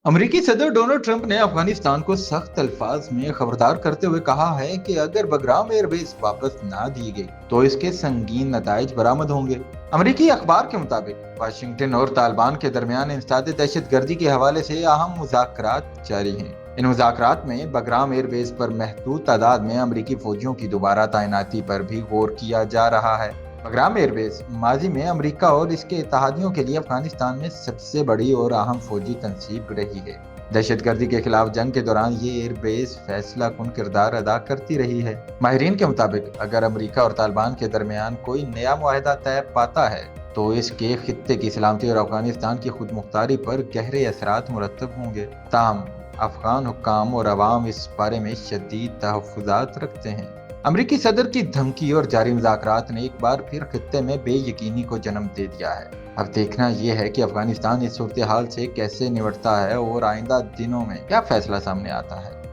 अमेरिकी सदर Donald Trump ने अफगानिस्तान को सख्त अल्फाज में खबरदार करते हुए कहा है कि अगर बगराम एयरबेस वापस ना दी गई तो इसके संगीन नताइज बरामद होंगे। अमेरिकी अखबार के मुताबिक वाशिंगटन और तालिबान के दरमियान इंसदाद दहशतगर्दी के हवाले से अहम मुज़ाकरात जारी हैं। इन मुज़ाकरात में बगराम एयरबेस पर महदूद तादाद में अमेरिकी फौजियों की दोबारा तैनाती पर भी गौर किया जा रहा है। बगराम एयरबेस माजी में अमेरिका और इसके इत्तहादियों के लिए अफगानिस्तान में सबसे बड़ी और अहम फौजी तंसीब रही है। दहशतगर्दी के खिलाफ जंग के दौरान ये एयरबेस फैसला कुन किरदार अदा करती रही है। माहिरीन के मुताबिक अगर अमेरिका और तालिबान के दरमियान कोई नया मुआहदा तय पाता है तो इसके खित्ते की सलामती और अफगानिस्तान की खुद मुख्तारी पर गहरे असरात मुरतब होंगे। ताहम अफगान हुक्काम और अवाम इस बारे में शदीद तहफ़्फ़ुज़ात रखते हैं। अमेरिकी सदर की धमकी और जारी मुज़ाकरात ने एक बार फिर खित्ते में बेयकीनी को जन्म दे दिया है। अब देखना यह है कि अफगानिस्तान इस सूरत हाल से कैसे निपटता है और आइंदा दिनों में क्या फैसला सामने आता है।